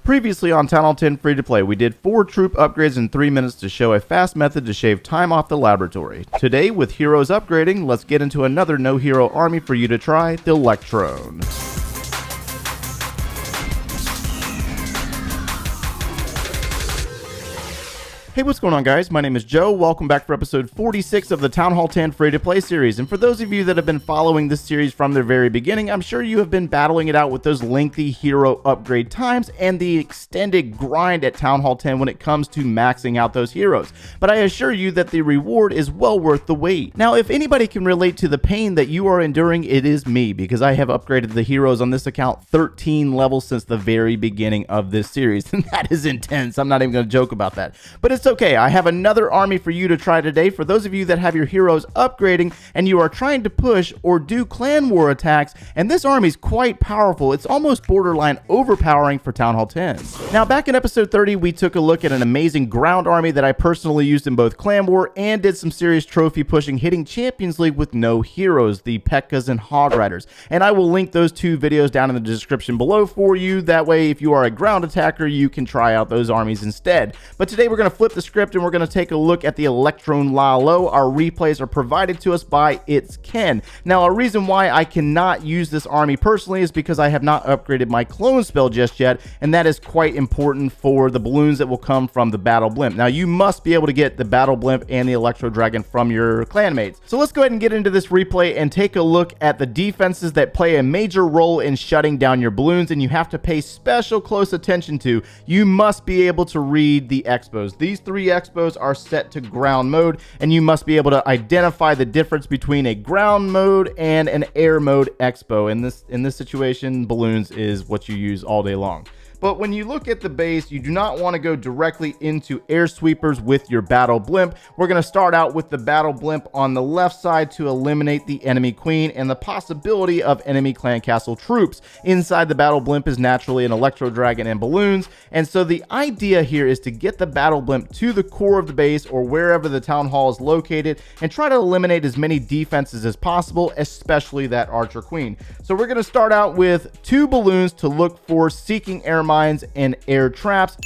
Previously on Town Hall 10 Free to Play, we did 4 troop upgrades in 3 minutes to show a fast method to shave time off the laboratory. Today, with heroes upgrading, let's get into another no hero army for you to try, the Electron. Hey, what's going on, guys? My name is Joe. Welcome back for episode 46 of the Town Hall 10 Free to Play series. And for those of you that have been following this series from the very beginning, I'm sure you have been battling it out with those lengthy hero upgrade times and the extended grind at Town Hall 10 when it comes to maxing out those heroes. But I assure you that the reward is well worth the wait. Now, if anybody can relate to the pain that you are enduring, it is me, because I have upgraded the heroes on this account 13 levels since the very beginning of this series. And that is intense. I'm not even going to joke about that. But it's okay. I have another army for you to try today. For those of you that have your heroes upgrading and you are trying to push or do clan war attacks, and this army is quite powerful. It's almost borderline overpowering for Town Hall 10. Now, back in episode 30, we took a look at an amazing ground army that I personally used in both clan war and did some serious trophy pushing, hitting Champions League with no heroes, the P.E.K.K.A.s and Hog Riders. And I will link those 2 videos down in the description below for you. That way, if you are a ground attacker, you can try out those armies instead. But today we're going to flip the script and we're going to take a look at the Electron LaLoon. Our replays are provided to us by TH10. Now, a reason why I cannot use this army personally is because I have not upgraded my clone spell just yet, and that is quite important for the balloons that will come from the battle blimp. Now, you must be able to get the battle blimp and the electro dragon from your clanmates. So let's go ahead and get into this replay and take a look at the defenses that play a major role in shutting down your balloons, and you have to pay special close attention to. You must be able to read the expos. These 3 expos are set to ground mode, and you must be able to identify the difference between a ground mode and an air mode expo. In this situation, balloons is what you use all day long. But when you look at the base, you do not want to go directly into air sweepers with your battle blimp. We're going to start out with the battle blimp on the left side to eliminate the enemy queen and the possibility of enemy clan castle troops. Inside the battle blimp is naturally an electro dragon and balloons. And so the idea here is to get the battle blimp to the core of the base or wherever the town hall is located and try to eliminate as many defenses as possible, especially that archer queen. So we're going to start out with 2 balloons to look for seeking air mines and air traps,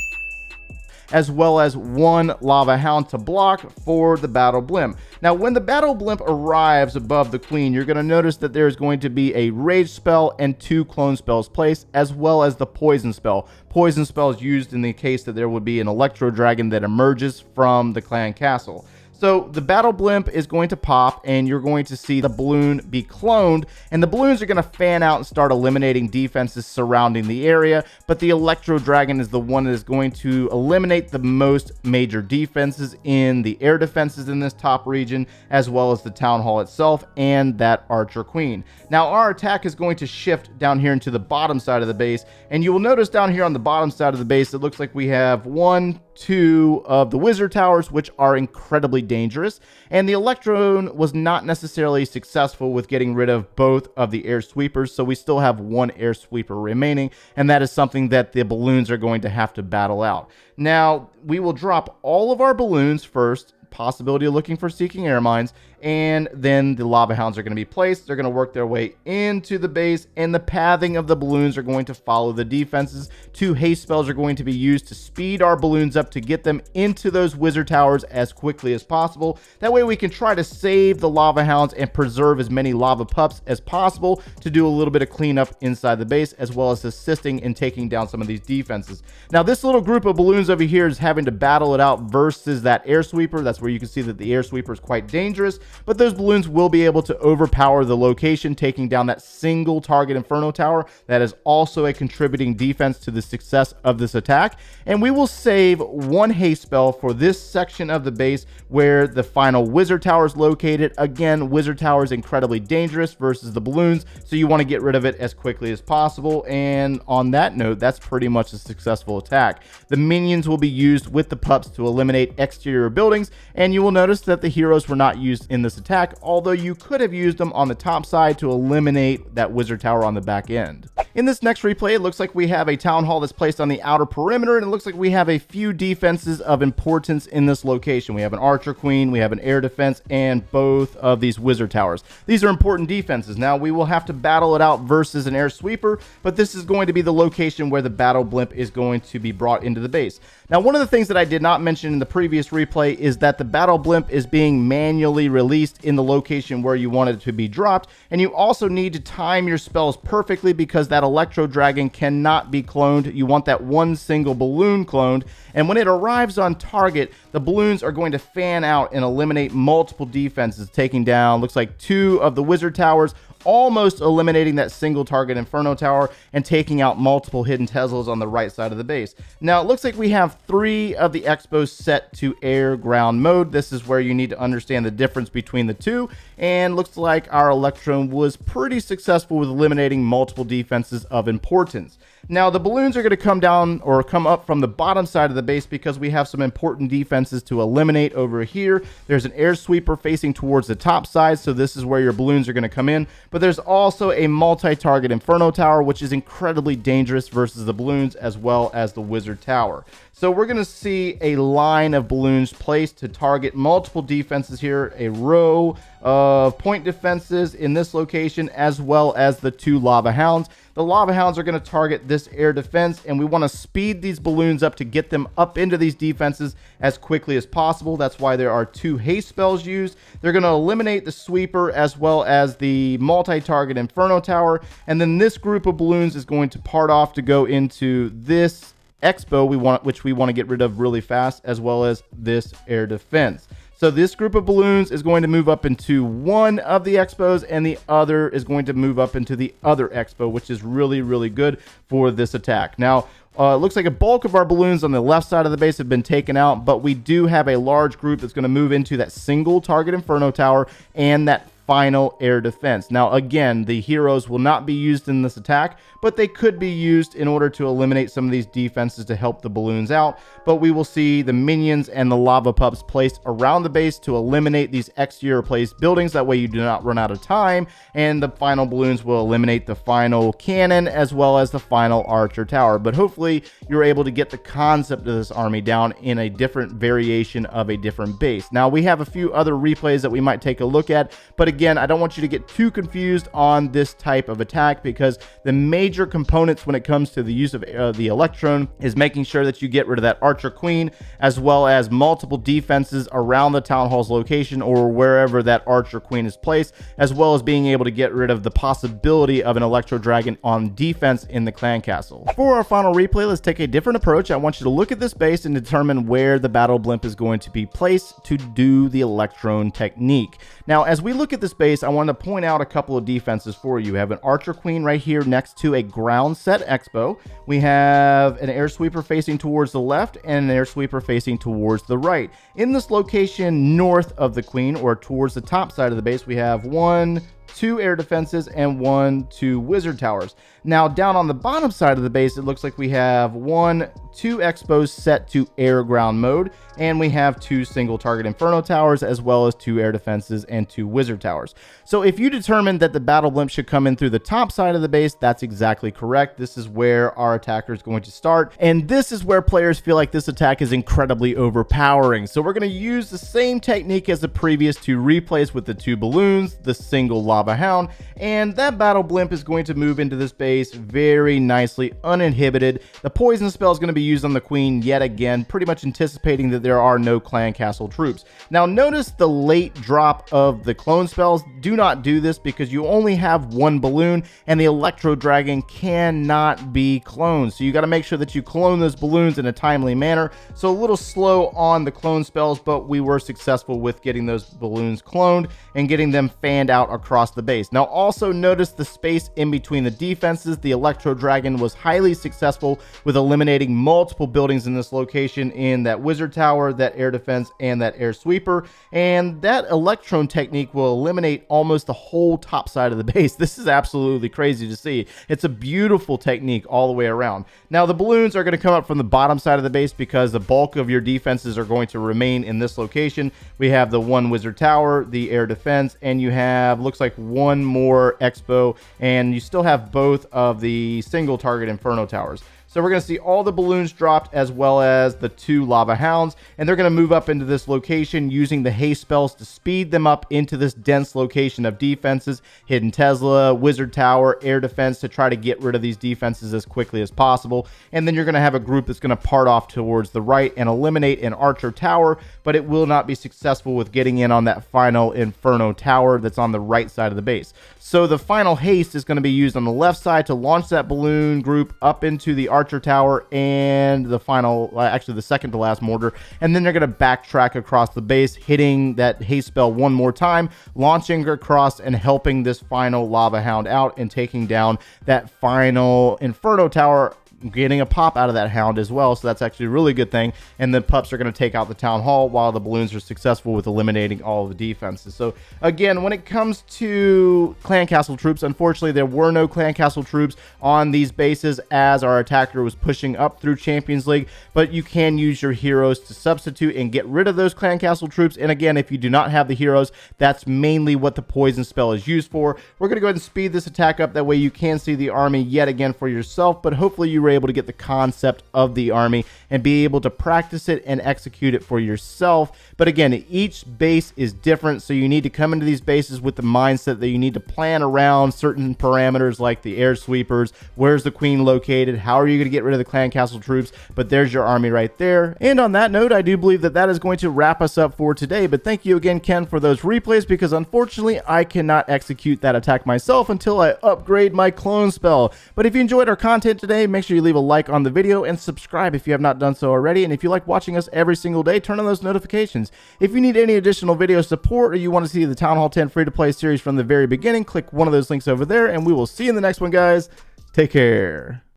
as well as 1 lava hound to block for the battle blimp. Now, when the battle blimp arrives above the queen, you're going to notice that there's going to be a rage spell and 2 clone spells placed, as well as the poison spell. Poison spell is used in the case that there would be an electro dragon that emerges from the clan castle. So the battle blimp is going to pop and you're going to see the balloon be cloned, and the balloons are going to fan out and start eliminating defenses surrounding the area, but the electro dragon is the one that is going to eliminate the most major defenses in the air defenses in this top region, as well as the town hall itself and that archer queen. Now our attack is going to shift down here into the bottom side of the base, and you will notice down here on the bottom side of the base, it looks like we have 1, 2 of the wizard towers, which are incredibly dangerous, and the Electron was not necessarily successful with getting rid of both of the air sweepers, so we still have 1 air sweeper remaining, and that is something that the balloons are going to have to battle out. Now, we will drop all of our balloons first, possibility of looking for seeking air mines, and then the lava hounds are going to be placed. They're going to work their way into the base, and the pathing of the balloons are going to follow the defenses. 2 haste spells are going to be used to speed our balloons up to get them into those wizard towers as quickly as possible. That way we can try to save the lava hounds and preserve as many lava pups as possible to do a little bit of cleanup inside the base, as well as assisting in taking down some of these defenses. Now, this little group of balloons over here is having to battle it out versus that air sweeper. That's where you can see that the air sweeper is quite dangerous, but those balloons will be able to overpower the location, taking down that single target inferno tower. That is also a contributing defense to the success of this attack. And we will save 1 haste spell for this section of the base where the final wizard tower is located. Again, wizard tower is incredibly dangerous versus the balloons, so you want to get rid of it as quickly as possible. And on that note, that's pretty much a successful attack. The minions will be used with the pups to eliminate exterior buildings, and you will notice that the heroes were not used in in this attack, although you could have used them on the top side to eliminate that wizard tower on the back end. In this next replay, it looks like we have a town hall that's placed on the outer perimeter, and it looks like we have a few defenses of importance in this location. We have an archer queen, we have an air defense, and both of these wizard towers. These are important defenses. Now, we will have to battle it out versus an air sweeper, but this is going to be the location where the battle blimp is going to be brought into the base. Now, one of the things that I did not mention in the previous replay is that the battle blimp is being manually released in the location where you want it to be dropped, and you also need to time your spells perfectly because that electro dragon cannot be cloned. You want that one single balloon cloned, and when it arrives on target, the balloons are going to fan out and eliminate multiple defenses, taking down, looks like 2 of the wizard towers, almost eliminating that single target Inferno Tower and taking out multiple hidden Teslas on the right side of the base. Now, it looks like we have 3 of the Expos set to air-ground mode. This is where you need to understand the difference between the two, and looks like our Electron was pretty successful with eliminating multiple defenses of importance. Now, the balloons are going to come down or come up from the bottom side of the base because we have some important defenses to eliminate over here. There's an air sweeper facing towards the top side, so this is where your balloons are going to come in. But there's also a multi-target Inferno Tower, which is incredibly dangerous versus the balloons as well as the Wizard Tower. So we're going to see a line of balloons placed to target multiple defenses here, a row of point defenses in this location, as well as the 2 lava hounds. The lava hounds are going to target this air defense, and we want to speed these balloons up to get them up into these defenses as quickly as possible. That's why there are 2 haste spells used. They're going to eliminate the sweeper as well as the multi-target Inferno Tower, and then this group of balloons is going to part off to go into this Expo which we want to get rid of really fast, as well as this air defense. So this group of balloons is going to move up into one of the Expos, and the other is going to move up into the other Expo, which is really, really good for this attack. Now, it looks like a bulk of our balloons on the left side of the base have been taken out, but we do have a large group that's going to move into that single target Inferno Tower and that final air defense. Now, again, the heroes will not be used in this attack, but they could be used in order to eliminate some of these defenses to help the balloons out. But we will see the minions and the lava pups placed around the base to eliminate these exterior placed buildings. That way you do not run out of time, and the final balloons will eliminate the final cannon as well as the final archer tower. But hopefully you're able to get the concept of this army down in a different variation of a different base. Now, we have a few other replays that we might take a look at, but again, I don't want you to get too confused on this type of attack, because the major components when it comes to the use of the Electron is making sure that you get rid of that archer queen, as well as multiple defenses around the town hall's location or wherever that archer queen is placed, as well as being able to get rid of the possibility of an Electro Dragon on defense in the clan castle. For our final replay, let's take a different approach. I want you to look at this base and determine where the battle blimp is going to be placed to do the Electron technique. Now, as we look at this base, I want to point out a couple of defenses for you. We have an archer queen right here next to a ground set Expo. We have an air sweeper facing towards the left and an air sweeper facing towards the right. In this location north of the queen, or towards the top side of the base, we have 1, 2 air defenses and 1, 2 wizard towers. Now, down on the bottom side of the base, it looks like we have 1, 2 Expos set to air ground mode, and we have 2 single target Inferno Towers, as well as 2 air defenses and 2 wizard towers. So if you determine that the battle blimp should come in through the top side of the base, that's exactly correct. This is where our attacker is going to start, and this is where players feel like this attack is incredibly overpowering. So we're going to use the same technique as the previous 2 replays with the 2 balloons, the single lava hound, and that battle blimp is going to move into this base very nicely, uninhibited. The poison spell is going to be used on the queen yet again, pretty much anticipating that there are no clan castle troops. Now, notice the late drop of the clone spells. Do not do this because you only have 1 balloon, and the Electro Dragon cannot be cloned. So you got to make sure that you clone those balloons in a timely manner. So a little slow on the clone spells, but we were successful with getting those balloons cloned and getting them fanned out across across the base. Now also notice the space in between the defenses. The Electro Dragon was highly successful with eliminating multiple buildings in this location, in that wizard tower, that air defense, and that air sweeper. And that Electron technique will eliminate almost the whole top side of the base. This is absolutely crazy to see. It's a beautiful technique all the way around. Now the balloons are going to come up from the bottom side of the base because the bulk of your defenses are going to remain in this location. We have the one wizard tower, the air defense, and you have, looks like, one more expo, and you still have both of the single target inferno towers. So we're going to see all the balloons dropped, as well as the 2 lava hounds, and they're going to move up into this location using the haste spells to speed them up into this dense location of defenses, hidden Tesla, wizard tower, air defense, to try to get rid of these defenses as quickly as possible. And then you're going to have a group that's going to part off towards the right and eliminate an archer tower, but it will not be successful with getting in on that final inferno tower that's on the right side of the base. So the final haste is going to be used on the left side to launch that balloon group up into the archer tower and the final, actually the second to last mortar, and then they're going to backtrack across the base, hitting that haste spell one more time, launching across and helping this final lava hound out and taking down that final inferno tower, getting a pop out of that hound as well. So that's actually a really good thing. And the pups are going to take out the town hall while the balloons are successful with eliminating all of the defenses. So again, when it comes to clan castle troops, unfortunately there were no clan castle troops on these bases as our attacker was pushing up through Champions League, but you can use your heroes to substitute and get rid of those clan castle troops. And again, if you do not have the heroes, that's mainly what the poison spell is used for. We're going to go ahead and speed this attack up, that way you can see the army yet again for yourself, but hopefully you were able to get the concept of the army and be able to practice it and execute it for yourself. But again, each base is different, so you need to come into these bases with the mindset that you need to plan around certain parameters like the air sweepers, where's the queen located, how are you going to get rid of the clan castle troops. But there's your army right there. And on that note, I do believe that that is going to wrap us up for today. But thank you again, Ken, for those replays, because unfortunately I cannot execute that attack myself until I upgrade my clone spell. But if you enjoyed our content today, make sure you leave a like on the video and subscribe if you have not done so already. And if you like watching us every single day, turn on those notifications. If you need any additional video support, or you want to see the Town Hall 10 free-to-play series from the very beginning, click one of those links over there, and we will see you in the next one, guys. Take care.